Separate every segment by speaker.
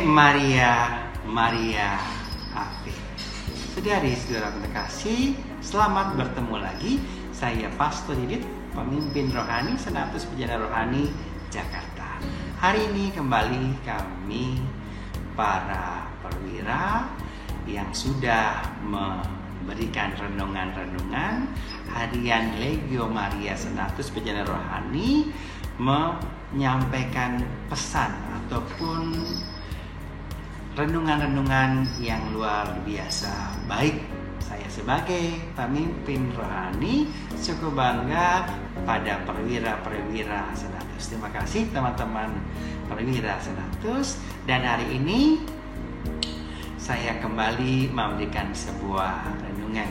Speaker 1: Maria Ave. Saudara terkasih, selamat bertemu lagi. Saya Pastor Didit, pemimpin rohani Senatus Perjalanan Rohani Jakarta. Hari ini kembali kami para perwira yang sudah memberikan renungan-renungan harian Legio Maria Senatus Perjalanan Rohani, menyampaikan pesan ataupun renungan-renungan yang luar biasa. Baik, saya sebagai pemimpin rohani cukup bangga pada perwira-perwira Senatus. Terima kasih teman-teman perwira Senatus. Dan hari ini saya kembali memberikan sebuah renungan.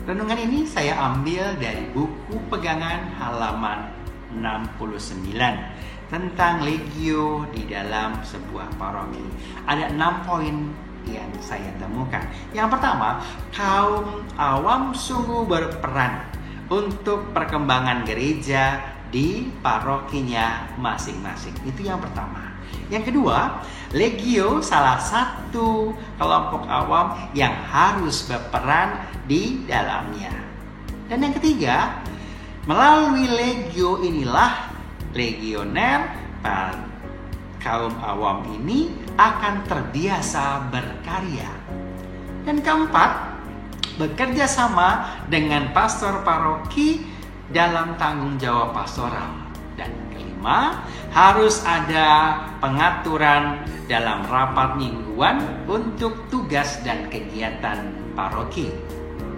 Speaker 1: Renungan ini saya ambil dari buku pegangan halaman 69 tentang legio di dalam sebuah paroki. Ada 6 poin yang saya temukan. Yang pertama, kaum awam sungguh berperan untuk perkembangan gereja di parokinya masing-masing. Itu yang pertama. Yang kedua, legio salah satu kelompok awam yang harus berperan di dalamnya. Dan yang ketiga, melalui legio inilah legioner kaum awam ini akan terbiasa berkarya. Dan keempat, bekerja sama dengan pastor paroki dalam tanggung jawab pastoral. Dan kelima, harus ada pengaturan dalam rapat mingguan untuk tugas dan kegiatan paroki.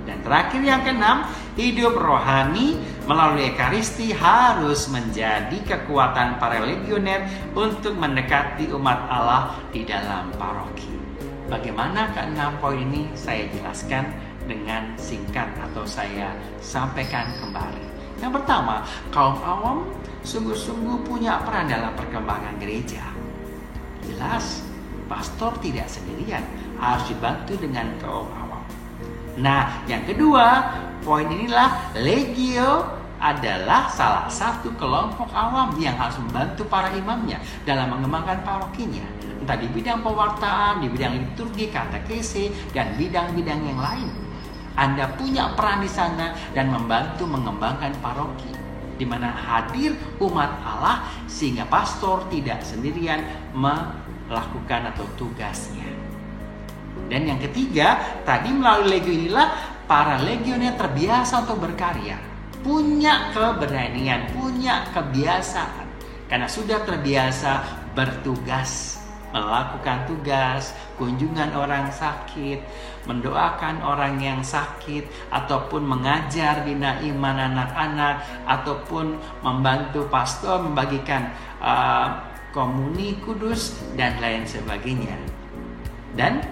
Speaker 1: Dan terakhir yang keenam, hidup rohani melalui Ekaristi harus menjadi kekuatan para legioner untuk mendekati umat Allah di dalam paroki. Bagaimana keenam poin ini saya jelaskan dengan singkat atau saya sampaikan kembali. Yang pertama, kaum awam sungguh-sungguh punya peran dalam perkembangan gereja. Jelas, pastor tidak sendirian, harus dibantu dengan kaum awam. Nah, yang kedua, poin inilah legio adalah salah satu kelompok awam yang harus membantu para imamnya dalam mengembangkan parokinya. Entah di bidang pewartaan, di bidang liturgi, katekese, dan bidang-bidang yang lain. Anda punya peran di sana dan membantu mengembangkan paroki, di mana hadir umat Allah sehingga pastor tidak sendirian melakukan atau tugasnya. Dan yang ketiga, tadi melalui legio inilah para legioner terbiasa untuk berkarya, punya keberanian, punya kebiasaan, karena sudah terbiasa bertugas, melakukan tugas, kunjungan orang sakit, mendoakan orang yang sakit, ataupun mengajar bina iman anak-anak, ataupun membantu pastor membagikan komuni kudus, dan lain sebagainya. Dan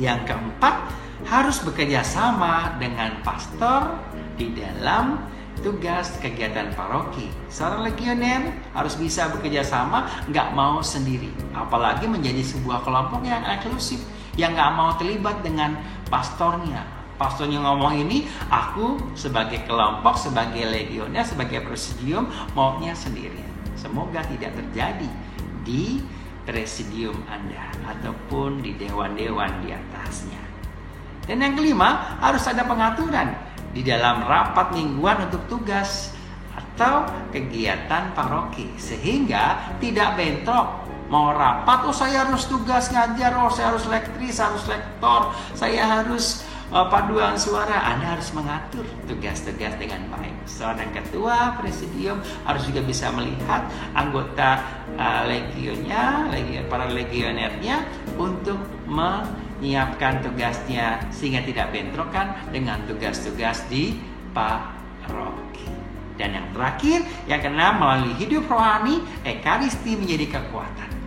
Speaker 1: yang keempat, harus bekerja sama dengan pastor di dalam tugas kegiatan paroki. Seorang legioner harus bisa bekerja sama, nggak mau sendiri. Apalagi menjadi sebuah kelompok yang eksklusif, yang nggak mau terlibat dengan pastornya. Pastornya ngomong ini, aku sebagai kelompok, sebagai legioner, sebagai presidium maunya sendiri. Semoga tidak terjadi di presidium Anda ataupun di dewan-dewan di atasnya. Dan yang kelima, harus ada pengaturan di dalam rapat mingguan untuk tugas atau kegiatan paroki, sehingga tidak bentrok. Mau rapat, saya harus tugas ngajar, saya harus lektris, harus lektor, saya harus paduan suara. Anda harus mengatur tugas-tugas dengan baik. Seorang ketua presidium harus juga bisa melihat anggota para legionernya untuk menyiapkan tugasnya sehingga tidak bentrokan dengan tugas-tugas di paroki. Dan yang terakhir, yang keenam, melalui hidup rohani, Ekaristi menjadi kekuatan.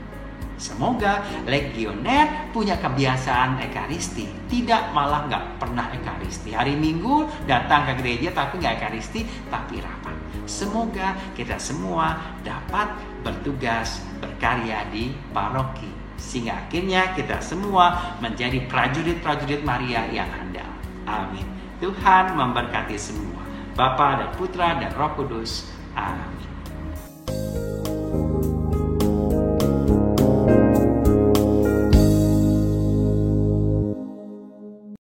Speaker 1: Semoga legioner punya kebiasaan Ekaristi, tidak malah nggak pernah Ekaristi. Hari Minggu datang ke gereja tapi nggak Ekaristi, tapi rapat. Semoga kita semua dapat bertugas, berkarya di paroki, sehingga akhirnya kita semua menjadi prajurit-prajurit Maria yang handal. Amin. Tuhan memberkati semua, Bapa dan Putra dan Roh Kudus. Amin.